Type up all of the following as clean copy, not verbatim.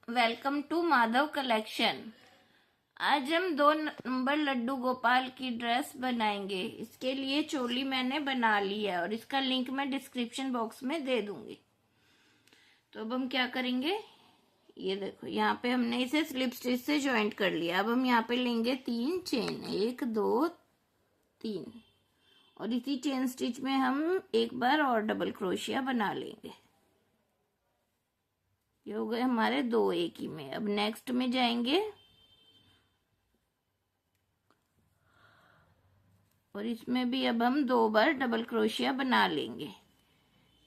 Welcome to Madhav collection. आज हम 2 number Laddu Gopal की ड्रेस बनाएंगे। इसके लिए चोली मैंने बना ली है और इसका लिंक मैं डिस्क्रिप्शन बॉक्स में दे दूंगी। तो अब हम क्या करेंगे, ये देखो यहाँ पे हमने इसे स्लिप स्टिच से ज्वाइंट कर लिया। अब हम यहाँ पे लेंगे 3 चेन, 1 2 3, और इसी चेन स्टिच में हम एक बार और डबल क्रोशिया बना लेंगे। ये हो गए हमारे 2 एक ही में। अब नेक्स्ट में जाएंगे और इसमें भी अब हम 2 बार डबल क्रोशिया बना लेंगे।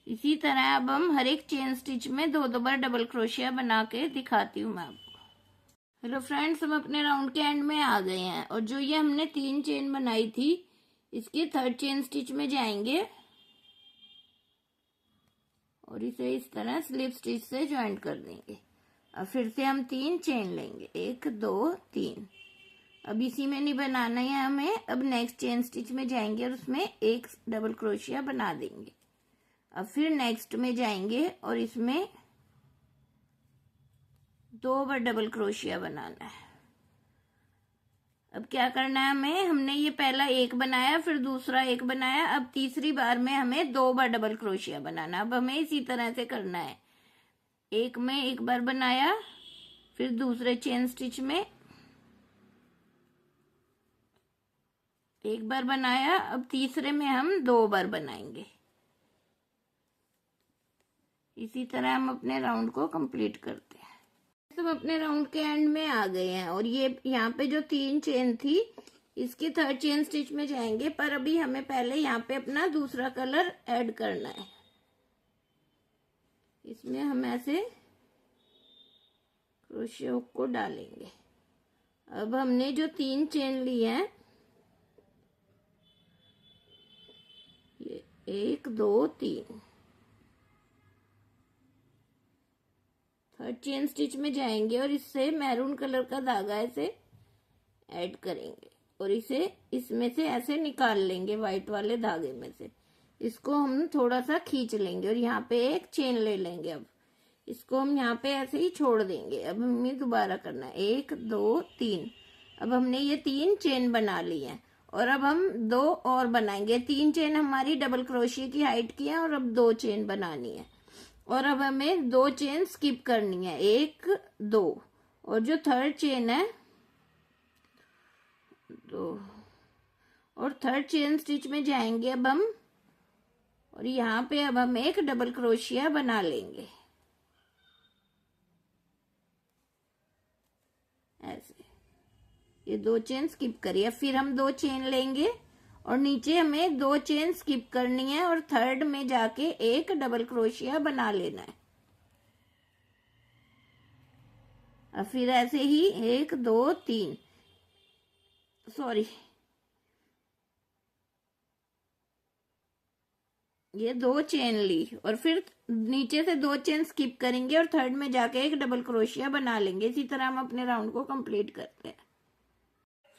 इसी तरह अब हम हर एक चेन स्टिच में 2 बार डबल क्रोशिया बना के दिखाती हूँ मैं आपको। हेलो फ्रेंड्स, हम अपने राउंड के एंड में आ गए हैं और जो ये हमने 3 चेन बनाई थी इसकी 3rd चेन स्टिच में जाएंगे और इसे इस तरह स्लिप स्टिच से ज्वाइंट कर देंगे। अब फिर से हम 3 चेन लेंगे, 1 2 3। अब इसी में नहीं बनाना है हमें। अब नेक्स्ट चेन स्टिच में जाएंगे और उसमें एक डबल क्रोशिया बना देंगे। अब फिर नेक्स्ट में जाएंगे और इसमें 2 बार डबल क्रोशिया बनाना है। अब क्या करना है हमें, हमने ये पहला एक बनाया, फिर दूसरा एक बनाया, अब तीसरी बार में हमें 2 बार डबल क्रोशिया बनाना। अब हमें इसी तरह से करना है। एक में एक बार बनाया, फिर दूसरे चेन स्टिच में एक बार बनाया, अब तीसरे में हम 2 बार बनाएंगे। इसी तरह हम अपने राउंड को कंप्लीट करते हैं। हम अपने राउंड के एंड में आ गए हैं और ये यहाँ पे जो 3 चेन थी इसकी 3rd चेन स्टिच में जाएंगे, पर अभी हमें पहले यहाँ पे अपना दूसरा कलर ऐड करना है। इसमें हम ऐसे क्रोशिया हुक को डालेंगे। अब हमने जो 3 चेन ली है, ये 1 2 3, 3rd चेन स्टिच में जाएंगे और इससे मैरून कलर का धागा ऐसे ऐड करेंगे और इसे इसमें से ऐसे निकाल लेंगे, व्हाइट वाले धागे में से। इसको हम थोड़ा सा खींच लेंगे और यहाँ पे एक चेन ले लेंगे। अब इसको हम यहाँ पे ऐसे ही छोड़ देंगे। अब हमें दोबारा करना है, 1 2 3। अब हमने ये 3 चेन बना ली है और अब हम 2 और बनाएंगे। 3 चेन हमारी डबल क्रोशिया की हाइट की है और अब 2 चेन बनानी है। और अब हमें 2 चेन स्किप करनी है, 1 2, और जो 3rd चेन है 2, और 3rd चेन स्टिच में जाएंगे अब हम और यहाँ पे अब हम एक डबल क्रोशिया बना लेंगे ऐसे। ये 2 चेन स्किप करिए। फिर हम 2 चेन लेंगे और नीचे हमें 2 चेन स्किप करनी है और 3rd में जाके एक डबल क्रोशिया बना लेना है। और फिर ऐसे ही 1 2 3, सॉरी, ये 2 चेन ली और फिर नीचे से 2 चेन स्किप करेंगे और 3rd में जाके एक डबल क्रोशिया बना लेंगे। इसी तरह हम अपने राउंड को कंप्लीट करते हैं।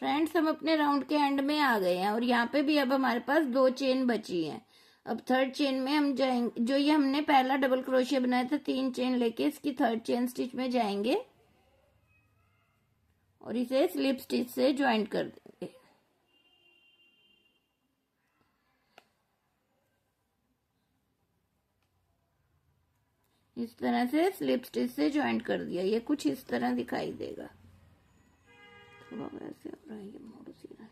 फ्रेंड्स, हम अपने राउंड के एंड में आ गए हैं और यहाँ पे भी अब हमारे पास 2 चेन बची हैं। अब 3rd चेन में हम जाएंगे, जो ये हमने पहला डबल क्रोशिया बनाया था, 3 चेन लेके इसकी 3rd चेन स्टिच में जाएंगे और इसे स्लिप स्टिच से ज्वाइंट कर देंगे। इस तरह से स्लिप स्टिच से ज्वाइंट कर दिया। ये कुछ इस तरह दिखाई देगा, थोड़ा वैसे हो रहा है, ये मोड़ सीधा है।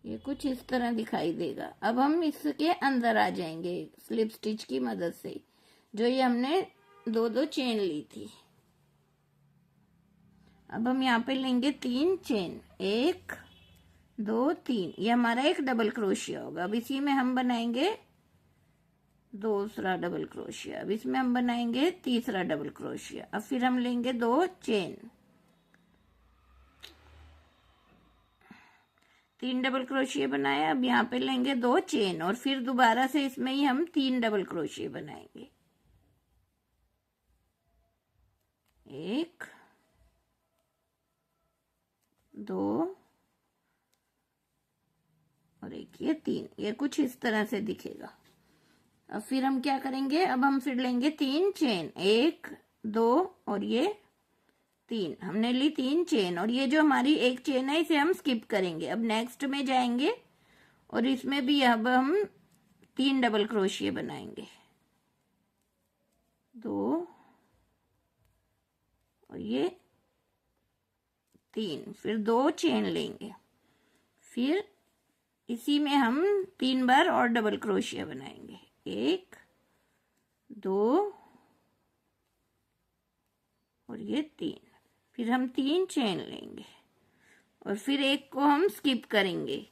ये कुछ इस तरह दिखाई देगा। अब हम इसके अंदर आ जाएंगे स्लिप स्टिच की मदद से, जो ये हमने 2 चेन ली थी। अब हम यहाँ पे लेंगे 3 चेन, 1 2 3, ये हमारा एक डबल क्रोशिया होगा। अब इसी में हम बनाएंगे दूसरा डबल क्रोशिया। अब इसमें हम बनाएंगे तीसरा डबल क्रोशिया। अब फिर हम लेंगे 2 चेन, 3 डबल क्रोशिया बनाया। अब यहाँ पे लेंगे 2 चेन और फिर दोबारा से इसमें ही हम 3 डबल क्रोशिया बनाएंगे, 1 2 और एक ये 3। ये कुछ इस तरह से दिखेगा। अब फिर हम क्या करेंगे, अब हम फिर लेंगे 3 चेन, 1 2 और ये 3, हमने ली 3 चेन, और ये जो हमारी एक चेन है इसे हम स्किप करेंगे। अब नेक्स्ट में जाएंगे और इसमें भी अब हम 3 डबल क्रोशिया बनाएंगे, 2 और ये 3, फिर 2 चेन लेंगे, फिर इसी में हम 3 बार और डबल क्रोशिया बनाएंगे, 1 2 और ये 3, फिर हम 3 चेन लेंगे और फिर एक को हम स्किप करेंगे,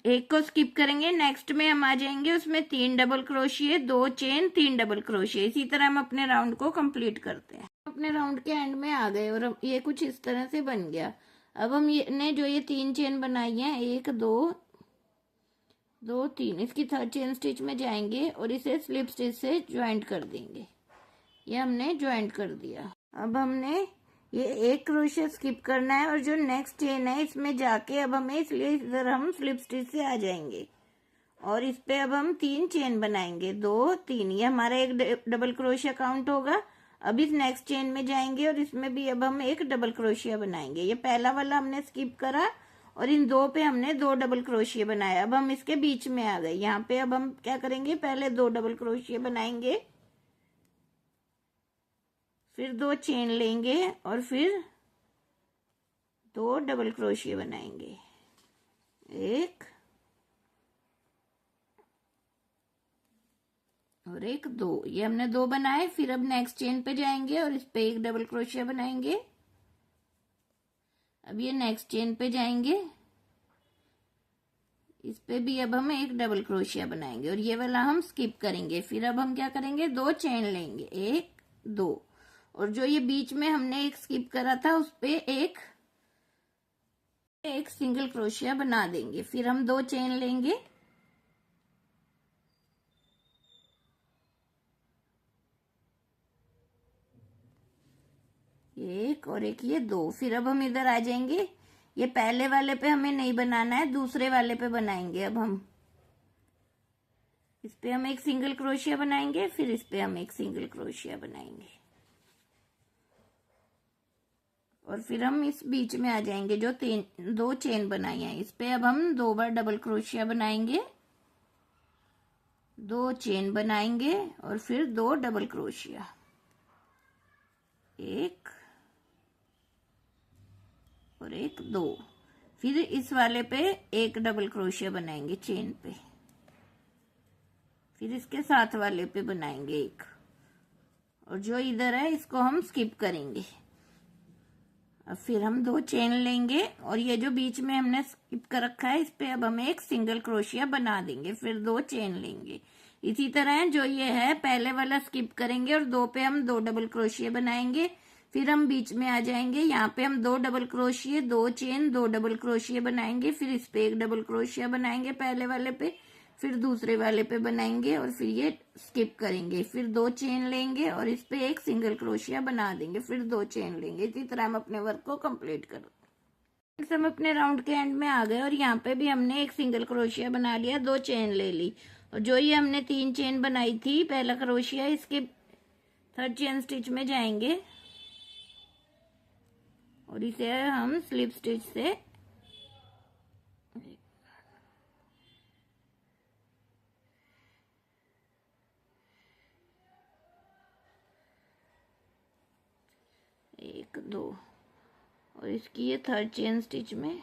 एक को स्किप करेंगे, नेक्स्ट में हम आ जाएंगे उसमें 3 double crochet, 2 chain, 3 double crochet. इसी तरह हम अपने राउंड को कंप्लीट करते हैं। अपने राउंड के एंड में आ गए और ये कुछ इस तरह से बन गया। अब हम ये 3 चेन बनाई है, 1 2 2 3, इसकी 3rd चेन स्टिच में जाएंगे और इसे स्लिप स्टिच से ज्वाइंट कर देंगे। ये हमने ज्वाइंट कर दिया। अब हमने ये एक क्रोशिया स्किप करना है और जो नेक्स्ट चेन है इसमें जाके अब हमें, इसलिए इधर हम स्लिप स्टिच से आ जाएंगे और इस पे अब हम 3 चेन बनाएंगे, 2 3, ये हमारा एक डबल क्रोशिया काउंट होगा। अब इस नेक्स्ट चेन में जाएंगे और इसमें भी अब हम एक डबल क्रोशिया बनाएंगे। ये पहला वाला हमने स्किप करा और इन 2 पे हमने 2 डबल क्रोशिया बनाया। अब हम इसके बीच में आ गए, यहाँ पे अब हम क्या करेंगे, पहले 2 डबल क्रोशिया बनाएंगे, फिर 2 चेन लेंगे और फिर 2 डबल क्रोशिया बनाएंगे, 1 और 1 2, ये हमने 2 बनाए। फिर अब नेक्स्ट चेन पे जाएंगे और इस पे एक डबल क्रोशिया बनाएंगे। अब ये नेक्स्ट चेन पे जाएंगे, इस पे भी अब हम एक डबल क्रोशिया बनाएंगे और ये वाला हम स्किप करेंगे। फिर अब हम क्या करेंगे, 2 चेन लेंगे, 1 2, और जो ये बीच में हमने एक स्किप करा था उस पे एक सिंगल क्रोशिया बना देंगे। फिर हम 2 चेन लेंगे, एक और एक, ये 2। फिर अब हम इधर आ जाएंगे, ये पहले वाले पे हमें नहीं बनाना है, दूसरे वाले पे बनाएंगे। अब हम इस पे हम एक सिंगल क्रोशिया बनाएंगे, फिर इस पे हम एक सिंगल क्रोशिया बनाएंगे और फिर हम इस बीच में आ जाएंगे जो 2 चेन बनाई है, इस पे अब हम 2 बार डबल क्रोशिया बनाएंगे, 2 चेन बनाएंगे और फिर 2 डबल क्रोशिया, 1 और 1 2, फिर इस वाले पे एक डबल क्रोशिया बनाएंगे चेन पे, फिर इसके साथ वाले पे बनाएंगे एक, और जो इधर है इसको हम स्किप करेंगे। अब फिर हम 2 चेन लेंगे और ये जो बीच में हमने स्किप कर रखा है इस पे अब हम एक सिंगल क्रोशिया बना देंगे, फिर 2 चेन लेंगे। इसी तरह जो ये है पहले वाला स्किप करेंगे और 2 पे हम 2 डबल क्रोशिया बनाएंगे, फिर हम बीच में आ जाएंगे, यहाँ पे हम 2 double crochet, 2 chain, 2 double crochet बनाएंगे, फिर इस पे एक डबल क्रोशिया बनाएंगे पहले वाले पे, फिर दूसरे वाले पे बनाएंगे और फिर ये स्किप करेंगे, फिर 2 चेन लेंगे और इस पे एक सिंगल क्रोशिया बना देंगे, फिर 2 चेन लेंगे। इसी तरह हम अपने वर्क को कंप्लीट करें। हम अपने राउंड के एंड में आ गए और यहाँ पे भी हमने एक सिंगल क्रोशिया बना लिया, 2 चेन ले ली, और जो ये हमने 3 चेन बनाई थी पहला क्रोशिया, इसके 3rd चेन स्टिच में जाएंगे और इसे हम स्लिप स्टिच से एक 2 और इसकी ये 3rd चेन स्टिच में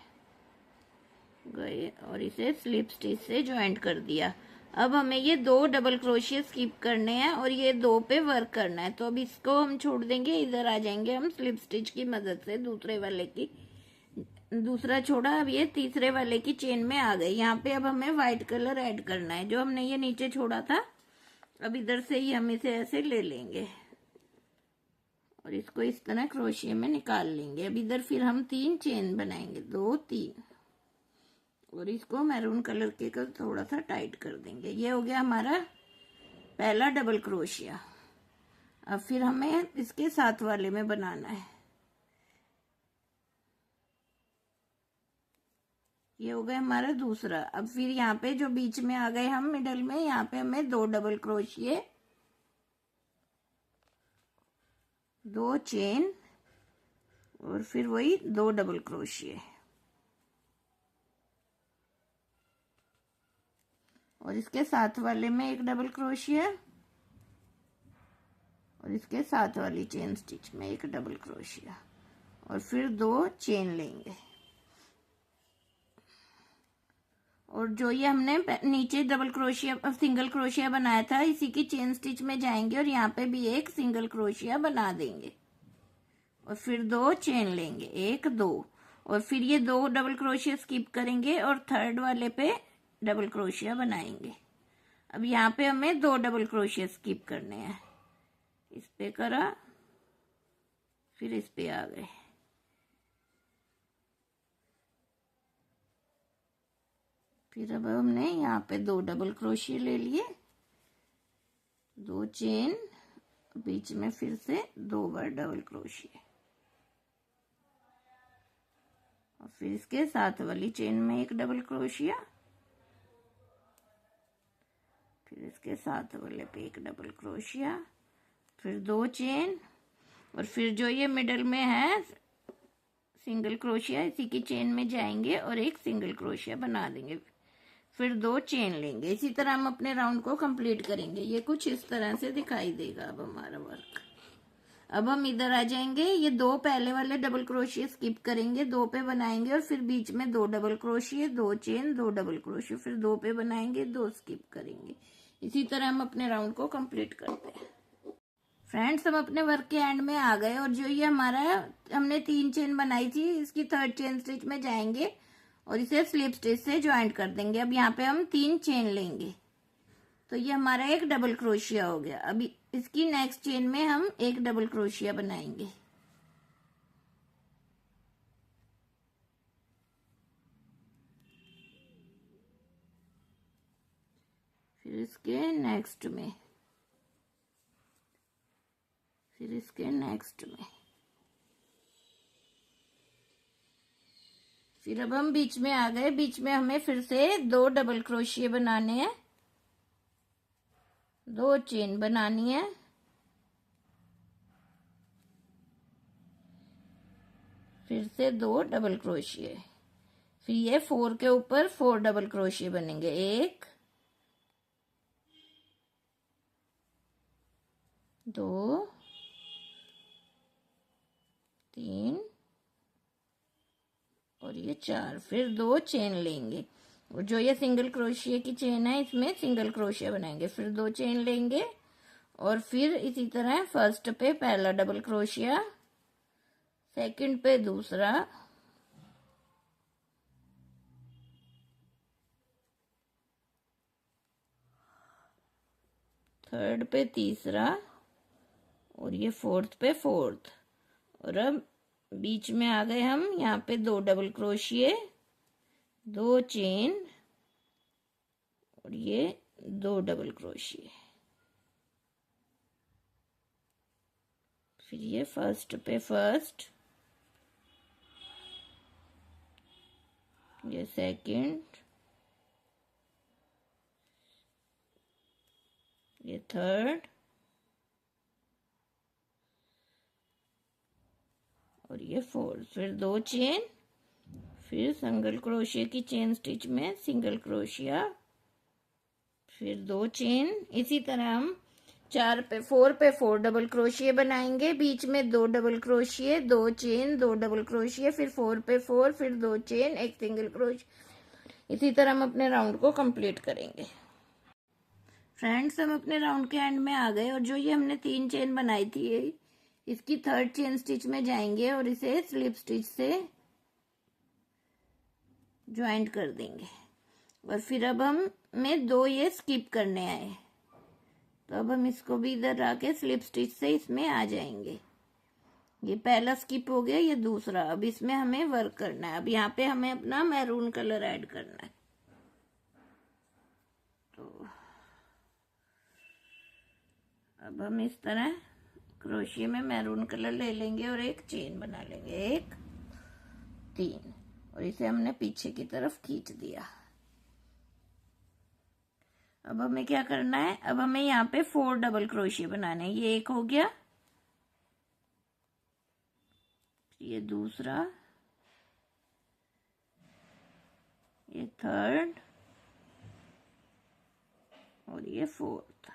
गए और इसे स्लिप स्टिच से ज्वाइंट कर दिया। अब हमें ये 2 डबल क्रोशिया स्किप करने हैं और ये 2 पे वर्क करना है, तो अब इसको हम छोड़ देंगे, इधर आ जाएंगे हम स्लिप स्टिच की मदद से, दूसरे वाले की, दूसरा छोड़ा, अब ये तीसरे वाले की चेन में आ गए। यहाँ पे अब हमें व्हाइट कलर ऐड करना है, जो हमने ये नीचे छोड़ा था, अब इधर से ही हम इसे ऐसे ले लेंगे और इसको इस तरह क्रोशिया में निकाल लेंगे। अब इधर फिर हम 3 चेन बनाएंगे, 2 3, और इसको मैरून कलर के कर थोड़ा सा टाइट कर देंगे। ये हो गया हमारा पहला डबल क्रोशिया। अब फिर हमें इसके साथ वाले में बनाना है, ये हो गया हमारा दूसरा। अब फिर यहाँ पे जो बीच में आ गए हम मिडल में, यहाँ पे हमें 2 डबल क्रोशिए, 2 चेन और फिर वही 2 डबल क्रोशिए, और इसके साथ वाले में 1 डबल क्रोशिया और इसके साथ वाली चेन स्टिच में 1 डबल क्रोशिया और फिर 2 चेन लेंगे। और जो ये हमने नीचे डबल क्रोशिया सिंगल क्रोशिया बनाया था, इसी की चेन स्टिच में जाएंगे और यहाँ पे भी 1 सिंगल क्रोशिया बना देंगे और फिर 2 चेन लेंगे, 1 2, और फिर ये 2 डबल क्रोशिया स्किप करेंगे और थर्ड वाले पे डबल क्रोशिया बनाएंगे। अब यहाँ पे हमें 2 डबल क्रोशिया स्किप करने हैं। इस पे करा, फिर इस पे आ गए, फिर अब हमने यहाँ पे 2 डबल क्रोशिया ले लिए, 2 चेन, बीच में फिर से 2 बार डबल क्रोशिया और फिर इसके साथ वाली चेन में 1 डबल क्रोशिया, फिर इसके साथ वाले पे 1 डबल क्रोशिया, फिर 2 चेन और फिर जो ये मिडल में है सिंगल क्रोशिया, इसी की चेन में जाएंगे और 1 सिंगल क्रोशिया बना देंगे, फिर 2 चेन लेंगे। इसी तरह हम अपने राउंड को कंप्लीट करेंगे। ये कुछ इस तरह से दिखाई देगा अब हमारा वर्क। अब हम इधर आ जाएंगे, ये 2 पहले वाले डबल क्रोशिया स्किप करेंगे, 2 पे बनाएंगे और फिर बीच में 2 double crochet, 2 chain, 2 double crochet, फिर 2 पे बनाएंगे, 2 स्किप करेंगे। इसी तरह हम अपने राउंड को कंप्लीट करते हैं। फ्रेंड्स, हम अपने वर्क के एंड में आ गए और जो ये हमारा हमने 3 चेन बनाई थी, इसकी थर्ड चेन स्टिच में जाएंगे और इसे स्लिप स्टिच से ज्वाइंट कर देंगे। अब यहाँ पे हम 3 चेन लेंगे, तो ये हमारा 1 डबल क्रोशिया हो गया। अभी इसकी नेक्स्ट चेन में हम 1 डबल क्रोशिया बनाएंगे, फिर इसके नेक्स्ट में, फिर इसके नेक्स्ट में, फिर अब हम बीच में आ गए। बीच में हमें फिर से 2 डबल क्रोशिया बनाने हैं, 2 चेन बनानी है, फिर से 2 डबल क्रोशिया, फिर ये 4 के ऊपर 4 डबल क्रोशिया बनेंगे, 1 2 3 और ये 4, फिर 2 चेन लेंगे और जो ये सिंगल क्रोशिया की चेन है इसमें सिंगल क्रोशिया बनाएंगे, फिर 2 चेन लेंगे और फिर इसी तरह फर्स्ट पे पहला डबल क्रोशिया, सेकंड पे दूसरा, थर्ड पे तीसरा और ये फोर्थ पे फोर्थ। और अब बीच में आ गए हम, यहाँ पे 2 डबल क्रोशिए, 2 चेन और ये 2 डबल क्रोशिए, फिर ये फर्स्ट पे फर्स्ट, ये सेकंड, ये थर्ड और ये फोर्थ, फिर 2 चेन, फिर सिंगल क्रोशिया की चेन स्टिच में सिंगल क्रोशिया, फिर 2 चेन। इसी तरह हम 4 पे 4 डबल क्रोशिया बनाएंगे, बीच में 2 double crochet, 2 chain, 2 double crochet, फिर 4 पे 4, फिर 2 चेन, 1 सिंगल क्रोशिया। इसी तरह हम अपने राउंड को कंप्लीट करेंगे। फ्रेंड्स, हम अपने राउंड के एंड में आ गए और जो ये हमने 3 चेन बनाई थी, इसकी थर्ड चेन स्टिच में जाएंगे और इसे स्लिप स्टिच से ज्वाइंट कर देंगे और फिर अब हमें 2 ये स्किप करने आए, तो अब हम इसको भी इधर आके स्लिप स्टिच से इसमें आ जाएंगे। ये पहला स्किप हो गया, ये दूसरा। अब इसमें हमें वर्क करना है। अब यहाँ पे हमें अपना मैरून कलर ऐड करना है, तो अब हम इस तरह क्रोशिया में मैरून कलर ले लेंगे और 1 चेन बना लेंगे, 1 3, और इसे हमने पीछे की तरफ खींच दिया। अब हमें क्या करना है, अब हमें यहाँ पे 4 डबल क्रोशिया बनाने हैं। ये एक हो गया, ये दूसरा, ये थर्ड और ये फोर्थ।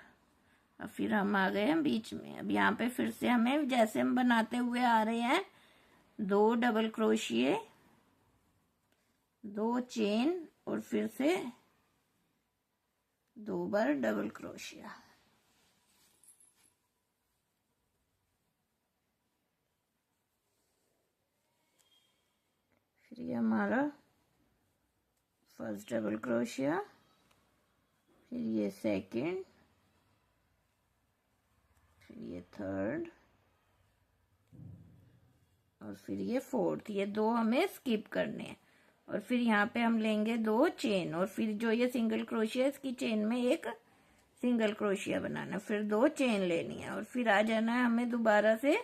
अब फिर हम आ गए हैं बीच में। अब यहाँ पे फिर से हमें जैसे हम बनाते हुए आ रहे हैं, 2 डबल क्रोशिये, 2 चेन और फिर से 2 बार डबल क्रोशिया। फिर ये हमारा फर्स्ट डबल क्रोशिया, फिर ये सेकंड, फिर ये थर्ड और फिर ये फोर्थ। ये 2 हमें स्किप करने हैं। और फिर यहाँ पे हम लेंगे 2 चेन और फिर जो ये सिंगल क्रोशिया, इसकी चेन में एक सिंगल क्रोशिया बनाना, फिर 2 चेन लेनी है और फिर आ जाना है हमें दोबारा से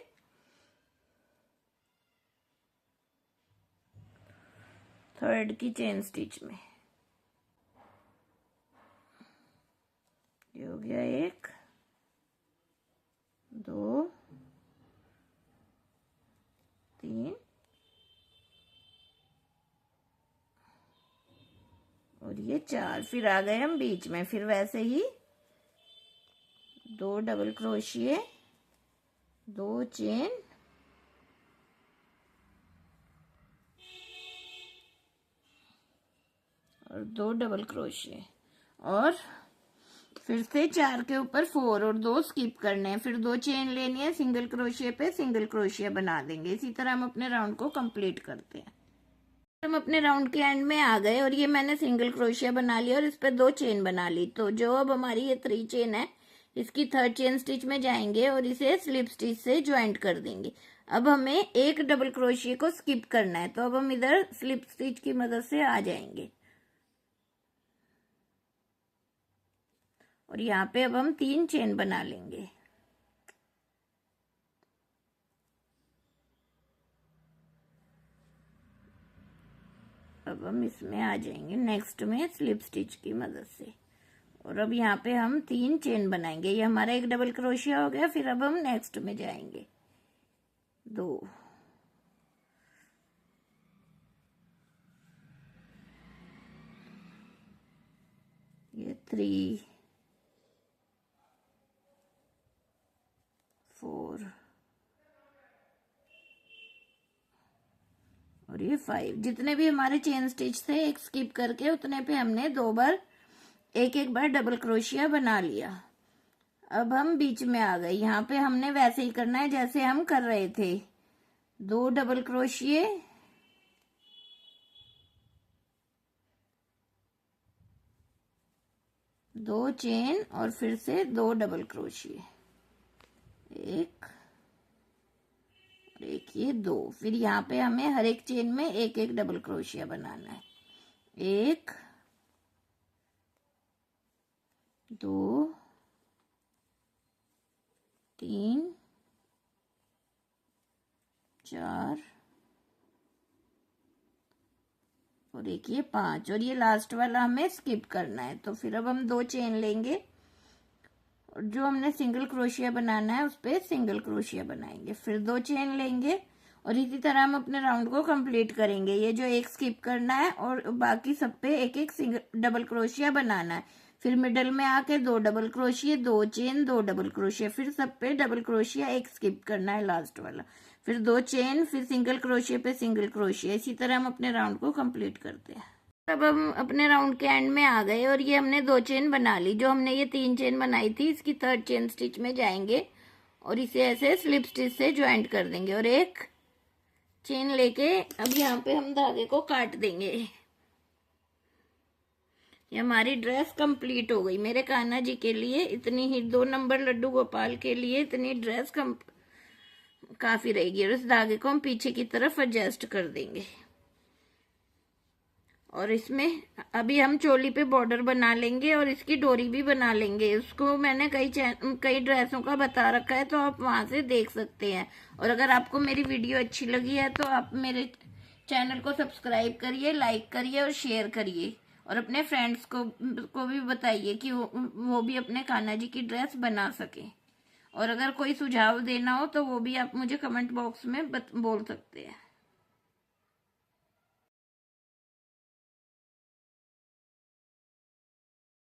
थर्ड की चेन स्टिच में। ये हो गया 1, 2, 3 और ये 4। फिर आ गए हम बीच में। फिर वैसे ही 2 डबल क्रोशिये, 2 चेन और 2 डबल क्रोशिये और फिर से 4 के ऊपर 4 और 2 स्किप करने हैं। फिर 2 चेन लेनी है, सिंगल क्रोशिया पे सिंगल क्रोशिया बना देंगे। इसी तरह हम अपने राउंड को कंप्लीट करते हैं। हम अपने राउंड के एंड में आ गए और ये मैंने सिंगल क्रोशिया बना लिया और इस पे 2 चेन बना ली। तो जो अब हमारी ये 3 चेन है, इसकी थर्ड चेन स्टिच में जाएंगे और इसे स्लिप स्टिच से ज्वाइंट कर देंगे। अब हमें एक डबल क्रोशिया को स्किप करना है, तो अब हम इधर स्लिप स्टिच की मदद से आ जाएंगे और यहाँ पे अब हम 3 चेन बना लेंगे। अब हम इसमें आ जाएंगे नेक्स्ट में स्लिप स्टिच की मदद से और अब यहाँ पे हम 3 चेन बनाएंगे। ये हमारा एक डबल क्रोशिया हो गया। फिर अब हम नेक्स्ट में जाएंगे, 2, ये 3, 4 और ये 5। जितने भी हमारे चेन स्टिच थे एक स्किप करके, उतने पे हमने 2 बार एक बार डबल क्रोशिया बना लिया। अब हम बीच में आ गए। यहाँ पे हमने वैसे ही करना है जैसे हम कर रहे थे, 2 डबल क्रोशिये, 2 चेन और फिर से 2 डबल क्रोशिये, 1 और 1, ये 2। फिर यहाँ पे हमें हर एक चेन में एक डबल क्रोशिया बनाना है, 1, 2, 3, 4 और 1, ये 5 और ये लास्ट वाला हमें स्किप करना है। तो फिर अब हम 2 चेन लेंगे और जो हमने सिंगल क्रोशिया बनाना है उस पर सिंगल क्रोशिया बनाएंगे। फिर 2 चेन लेंगे और इसी तरह हम अपने राउंड को कंप्लीट करेंगे। ये जो एक स्किप करना है और बाकी सब पे एक सिंगल डबल क्रोशिया बनाना है। फिर मिडल में आके 2 double crochet, 2 chain, 2 double crochet, फिर सब पे डबल क्रोशिया, एक स्किप करना है लास्ट वाला, फिर 2 चेन, फिर सिंगल क्रोशिया पे सिंगल क्रोशिया। इसी तरह हम अपने राउंड को कंप्लीट करते हैं। अब हम अपने राउंड के एंड में आ गए और ये हमने 2 चेन बना ली। जो हमने ये 3 चेन बनाई थी, इसकी थर्ड चेन स्टिच में जाएंगे और इसे ऐसे स्लिप स्टिच से ज्वाइंट कर देंगे और एक चेन लेके अब यहाँ पे हम धागे को काट देंगे। ये हमारी ड्रेस कंप्लीट हो गई। मेरे कान्हा जी के लिए इतनी ही, 2 नंबर लड्डू गोपाल के लिए इतनी ड्रेस काफी रहेगी। और इस धागे को हम पीछे की तरफ एडजस्ट कर देंगे और इसमें अभी हम चोली पे बॉर्डर बना लेंगे और इसकी डोरी भी बना लेंगे। उसको मैंने कई ड्रेसों का बता रखा है, तो आप वहां से देख सकते हैं। और अगर आपको मेरी वीडियो अच्छी लगी है तो आप मेरे चैनल को सब्सक्राइब करिए, लाइक करिए और शेयर करिए, और अपने फ्रेंड्स को भी बताइए कि वो भी अपने कान्हा जी की ड्रेस बना सके। और अगर कोई सुझाव देना हो तो वो भी आप मुझे कमेंट बॉक्स में बोल सकते हैं।